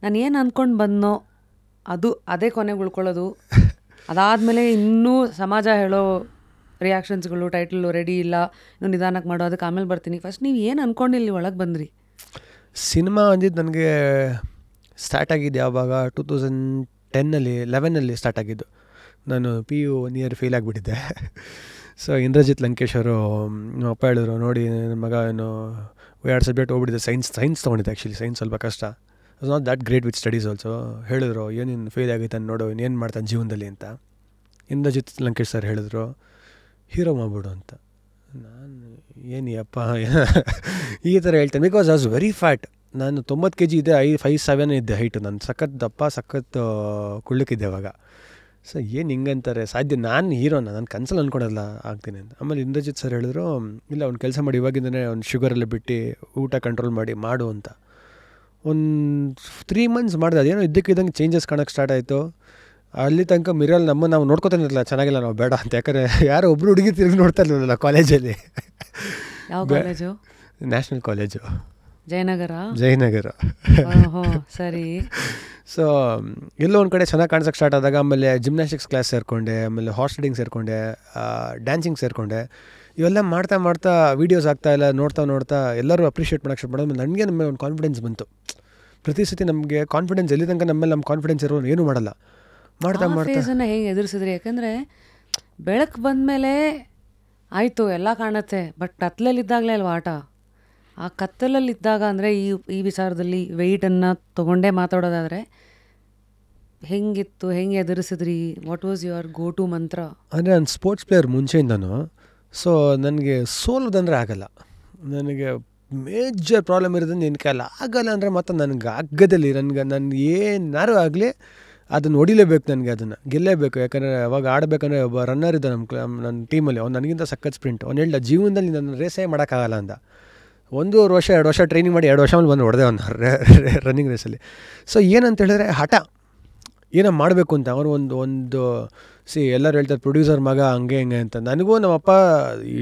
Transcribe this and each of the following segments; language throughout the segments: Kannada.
ನಾನು ಏನು ಅಂದ್ಕೊಂಡು ಬಂದನೋ ಅದೇ ಕೊನೆಗೆ ಉಳ್ಕೊಳ್ಳೋದು. ಅದಾದಮೇಲೆ ಇನ್ನೂ ಸಮಾಜ ಹೇಳೋ ರಿಯಾಕ್ಷನ್ಸ್ಗಳು, ಟೈಟಲು ರೆಡಿ ಇಲ್ಲ, ಇನ್ನೂ ನಿಧಾನಕ್ಕೆ ಮಾಡೋ, ಅದಕ್ಕೆ ಆಮೇಲೆ ಬರ್ತೀನಿ. ಫಸ್ಟ್ ನೀವು ಏನು ಅಂದ್ಕೊಂಡು ಇಲ್ಲಿ ಒಳಗೆ ಬಂದ್ರಿ? ಸಿನಿಮಾ ಅಂದಿದ್ದು ನನಗೆ ಸ್ಟಾರ್ಟ್ ಆಗಿದ್ದು ಯಾವಾಗ 2011 ಸ್ಟಾರ್ಟ್ ಆಗಿದ್ದು. ನಾನು PU 1 ಇಯರ್ ಫೇಲ್ ಆಗಿಬಿಟ್ಟಿದ್ದೆ. ಸೊ ಇಂದ್ರಜಿತ್ ಲಂಕೇಶ್ ಅವರು ನಮ್ಮ ಅಪ್ಪ ಹೇಳಿದ್ರು, ನೋಡಿ ನನ್ನ ಮಗ ಏನು 2 ಸಬ್ಜೆಕ್ಟ್ ಹೋಗ್ಬಿಟ್ಟಿದೆ, ಸೈನ್ಸ್ ತೊಗೊಂಡಿದ್ದೆ. ಆ್ಯಕ್ಚುಲಿ ಸೈನ್ಸ್ ಸ್ವಲ್ಪ ಕಷ್ಟ, it's not that great with studies also. ಹೇಳಿದ್ರು ಏನೇನು ಫೇಲ್ ಆಗೈತೆ ನೋಡು, ಇನ್ನೇನು ಮಾಡ್ತಾನೆ ಜೀವನದಲ್ಲಿ ಅಂತ. ಇಂದ್ರಜಿತ್ ಲಂಕೇಶ್ ಸರ್ ಹೇಳಿದ್ರು, ಹೀರೋ ಮಾಡ್ಬಿಡು ಅಂತ. ನಾನು ಏನಪ್ಪ ಈ ಥರ ಹೇಳ್ತೇನೆ. Because I was very fat. ನಾನು 90 kg ಇದ್ದೆ, 5'7" ಇದ್ದೆ ಹೈಟು. ನಾನು ಸಖತ್ ದಪ್ಪ, ಸಖತ್ ಕುಳ್ಳಕ್ಕಿದ್ದೆ ಅವಾಗ. ಸೊ ಏನು ಹಿಂಗಂತಾರೆ ಸಾಧ್ಯ, ನಾನು ಹೀರೋನ ನಾನು ಕನ್ಸಲ್ಲಿ ಅಂದ್ಕೊಡಲ್ಲ ಆಗ್ತೀನಿ ಅಂತ. ಆಮೇಲೆ ಇಂದ್ರಜಿತ್ ಸರ್ ಹೇಳಿದ್ರು, ಇಲ್ಲ ಅವ್ನು ಕೆಲಸ ಮಾಡಿ, ಇವಾಗಿಂದನೇ ಅವ್ನು ಶುಗರೆಲ್ಲ ಬಿಟ್ಟು ಊಟ ಕಂಟ್ರೋಲ್ ಮಾಡು ಅಂತ. ಒಂದು 3 months ಮಾಡಿದೆ. ಅದೇನೋ ಇದ್ದಕ್ಕಿದ್ದಂಗೆ ಚೇಂಜಸ್ ಕಾಣೋಕ್ಕೆ ಸ್ಟಾರ್ಟ್ ಆಯಿತು. ಅಲ್ಲಿ ತನಕ ಮಿರಲ್ಲಿ ನಾವು ನೋಡ್ಕೊತಾನೆ ಇರಲಿಲ್ಲ, ಚೆನ್ನಾಗಿಲ್ಲ ನಾವು ಬೇಡ ಅಂತ. ಯಾಕಂದರೆ ಯಾರೋ ಒಬ್ಬರು ಹುಡುಗಿ ತಿರುಗಿ ನೋಡ್ತಾ ಇರಲಿಲ್ಲ ಕಾಲೇಜಲ್ಲಿ. ಯಾವ ಕಾಲೇಜು? National college, Jayanagar. ಸರಿ. ಸೊ ಎಲ್ಲೋ ಒಂದು ಕಡೆ ಚೆನ್ನಾಗಿ ಕಾಣಿಸೋಕ್ಕೆ ಸ್ಟಾರ್ಟ್ ಆದಾಗ ಆಮೇಲೆ ಜಿಮ್ನಾಸ್ಟಿಕ್ಸ್ ಕ್ಲಾಸ್ ಸೇರಿಕೊಂಡೆ, ಆಮೇಲೆ ಹಾರ್ಸ್ ರೈಡಿಂಗ್ ಸೇರಿಕೊಂಡೆ, ಡ್ಯಾನ್ಸಿಂಗ್ ಸೇರಿಕೊಂಡೆ. ಇವೆಲ್ಲ ಮಾಡ್ತಾ ವೀಡಿಯೋಸ್ ಆಗ್ತಾಯಿಲ್ಲ, ನೋಡ್ತಾ ಎಲ್ಲರೂ ಅಪ್ರಿಷಿಯೇಟ್ ಮಾಡೋಕ್ಕೆ ಸ್ಟಾರ್ಟ್ ಮಾಡೋದು. ನನಗೆ ನಮ್ಮ ಒಂದು ಕಾನ್ಫಿಡೆನ್ಸ್ ಬಂತು. ಪ್ರತಿ ಸತಿ ನಮಗೆ ಕಾನ್ಫಿಡೆನ್ಸ್ ಎಲ್ಲಿ ತನಕ ನಮ್ಮ ಕಾನ್ಫಿಡೆನ್ಸ್ ಇರೋನು ಏನೂ ಮಾಡಲ್ಲ. ಮಾಡ್ತಾ ಹೇಗೆ ಎದುರಿಸಿದ್ರಿ? ಯಾಕಂದರೆ ಬೆಳಕು ಬಂದಮೇಲೆ ಆಯಿತು ಎಲ್ಲ ಕಾಣುತ್ತೆ, ಬಟ್ ಕತ್ತಲಲ್ಲಿದ್ದಾಗಲೇ ಅಲ್ವಾ ಆಟ. ಆ ಕತ್ತಲಲ್ಲಿದ್ದಾಗ ಅಂದರೆ ಈ ವಿಚಾರದಲ್ಲಿ ವೆಯ್ಟನ್ನು ತೊಗೊಂಡೇ ಮಾತಾಡೋದಾದರೆ ಹೆಂಗಿತ್ತು, ಹೆಂಗೆ ಎದುರಿಸಿದ್ರಿ? What was your go to mantra? ಅಂದರೆ ನಾನು ಸ್ಪೋರ್ಟ್ಸ್ ಪ್ಲೇಯರ್ ಮುಂಚೆಯಿಂದನು. ಸೊ ನನಗೆ ಸೋಲೋದಂದರೆ ಆಗಲ್ಲ. ನನಗೆ ಮೇಜರ್ ಪ್ರಾಬ್ಲಮ್ ಇರೋದು ನಿನ್ನ ಕೈಲ್ಲ ಆಗಲ್ಲ ಅಂದರೆ ಮಾತ್ರ ನನಗೆ ಆಗೋದಲ್ಲಿ. ನಾನು ಏನಾರು ಆಗಲಿ ಅದನ್ನು ಹೊಡಿಲೇಬೇಕು, ನನಗೆ ಅದನ್ನು ಗೆಲ್ಲೇಬೇಕು. ಯಾಕಂದರೆ ಅವಾಗ ಆಡಬೇಕಂದ್ರೆ ಒಬ್ಬ ರನ್ನರ್ ಇದ್ದ ನನ್ನ ಟೀಮಲ್ಲಿ, ಅವ್ನು ನನಗಿಂತ ಸಖತ್ ಸ್ಪ್ರಿಂಟ್. ಅವ್ನು ಹೇಳ್ದ, ಜೀವನದಲ್ಲಿ ನನ್ನ ರೇಸೇ ಮಾಡೋಕ್ಕಾಗಲ್ಲ ಅಂದ. 1.5 ವರ್ಷ 2 ವರ್ಷ ಟ್ರೈನಿಂಗ್ ಮಾಡಿ 2 ವರ್ಷ ಮೇಲೆ ಬಂದು ಹೊಡೆದೆ ಅವನು ರನ್ನಿಂಗ್ ರೇಸಲ್ಲಿ. ಸೊ ಏನಂತ ಹೇಳಿದ್ರೆ ಹಠ, ಏನೋ ಮಾಡಬೇಕು ಅಂತ. ಅವರು ಒಂದು ಎಲ್ಲರೂ ಹೇಳ್ತಾರೆ ಪ್ರೊಡ್ಯೂಸರ್ ಮಗ ಹಂಗೆ ಹಿಂಗೆ ಅಂತ. ನನಗೂ ನಮ್ಮಪ್ಪ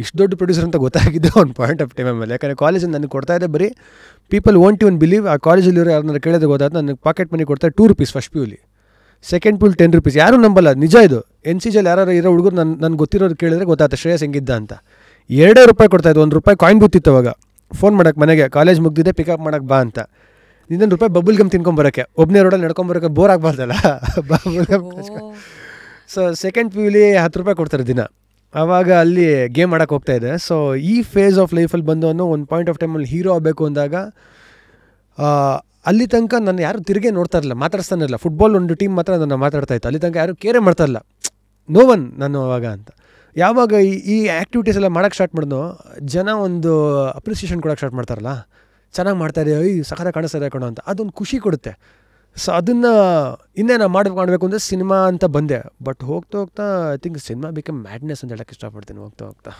ಇಷ್ಟು ದೊಡ್ಡ ಪ್ರೊಡ್ಯೂಸರ್ ಅಂತ ಗೊತ್ತಾಗಿದ್ದೆ ಒಂದು ಪಾಯಿಂಟ್ ಆಫ್ ಟೈಮ್ ಮೇಲೆ. ಯಾಕಂದರೆ ಕಾಲೇಜಲ್ಲಿ ನನಗೆ ಕೊಡ್ತಾಯಿದ್ದೆ ಬರೀ ಪೀಪಲ್ ವೋಂಟ್ ಇವನ್ ಬಿಲೀವ್. ಆ ಕಾಲೇಜಲ್ಲಿರೋ ಯಾರನ್ನ ಕೇಳಿದ್ರೆ ಗೊತ್ತಾಯ್ತು, ನನಗೆ ಪಾಕೆಟ್ ಮನಿ ಕೊಡ್ತಾರೆ 2 rupees ಫಸ್ಟ್ PUಲಿ, ಸೆಕೆಂಡ್ PU 10 rupees. ಯಾರೂ ನಂಬಲ್ಲ, ನಿಜ ಇದು. NCJಲ್ಲಿ ಯಾರು ಇರೋ ಹುಡುಗರು ನನಗೆ ಗೊತ್ತಿರೋರು ಕೇಳಿದ್ರೆ ಗೊತ್ತಾಯ್ತು ಶ್ರೇಯಸ್ ಹೆಂಗಿದ್ದ ಅಂತ. 2 ರೂಪಾಯಿ ಕೊಡ್ತಾಯಿದ್ದು. 1 ರೂಪಾಯಿ ಕಾಯಿನ್ ಬೂತಿತ್ತು ಅವಾಗ. ಫೋನ್ ಮಾಡೋಕ್ಕೆ ಮನೆಗೆ, ಕಾಲೇಜ್ ಮುಗ್ದಿದ್ದೆ ಪಿಕಪ್ ಮಾಡೋಕ್ಕೆ ಬಾ ಅಂತ. ಇನ್ನೊಂದು ರೂಪಾಯಿ ಬಬಲ್ ಗಮ್ ತಿನ್ಕೊಂಬರೋಕ್ಕೆ, ಒಬ್ಬನೇ ರೋಡಲ್ಲಿ ನಡ್ಕೊಂಬರೋಕ್ಕೆ ಬೋರ್ ಆಗಬಾರ್ದಲ್ಲ ಬಬಲ್ ಗಮ್. ಸೊ ಸೆಕೆಂಡ್ PUಲಿ 10 ರೂಪಾಯಿ ಕೊಡ್ತಾರೆ ದಿನ. ಆವಾಗ ಅಲ್ಲಿ ಗೇಮ್ ಆಡೋಕ್ಕೆ ಹೋಗ್ತಾಯಿದ್ದೆ. ಸೊ ಈ ಫೇಸ್ ಆಫ್ ಲೈಫಲ್ಲಿ ಬಂದು ಒಂದು ಪಾಯಿಂಟ್ ಆಫ್ ಟೈಮಲ್ಲಿ ಹೀರೋ ಆಗಬೇಕು ಅಂದಾಗ ಅಲ್ಲಿ ತನಕ ನಾನು ಯಾರು ತಿರುಗೇ ನೋಡ್ತಾ ಇರಲಿಲ್ಲ, ಮಾತಾಡ್ತಾನೆ ಇರಲಿಲ್ಲ. ಫುಟ್ಬಾಲ್ ಒಂದು ಟೀಮ್ ಮಾತ್ರ ನಾನು ಮಾತಾಡ್ತಾಯಿತ್ತು. ಅಲ್ಲಿ ತನಕ ಯಾರು ಕೇರೇ ಮಾಡ್ತಾಯಿಲ್ಲ, ನೋ ಒನ್ ನಾನು ಅವಾಗ ಅಂತ. ಯಾವಾಗ ಈ ಆ್ಯಕ್ಟಿವಿಟೀಸ್ ಎಲ್ಲ ಮಾಡೋಕ್ಕೆ ಸ್ಟಾರ್ಟ್ ಮಾಡಿದ್ನೋ, ಜನ ಒಂದು ಅಪ್ರಿಸಿಯೇಷನ್ ಕೊಡೋಕ್ಕೆ ಸ್ಟಾರ್ಟ್ ಮಾಡ್ತಾರಲ್ಲ, ಚೆನ್ನಾಗಿ ಮಾಡ್ತಾಯಿದೆ, ಸಖರ ಕಾಣಿಸ್ತಾ ಕಣೋ ಅಂತ, ಅದೊಂದು ಖುಷಿ ಕೊಡುತ್ತೆ. ಸೊ ಅದನ್ನು ಇನ್ನೇನು ಮಾಡಬೇಕು ಅಂದರೆ ಸಿನಿಮಾ ಅಂತ ಬಂದೆ. ಬಟ್ ಹೋಗ್ತಾ I think cinema become madness ಅಂತ ಹೇಳೋಕ್ಕೆ ಇಷ್ಟಪಡ್ತೀನಿ ಹೋಗ್ತಾ.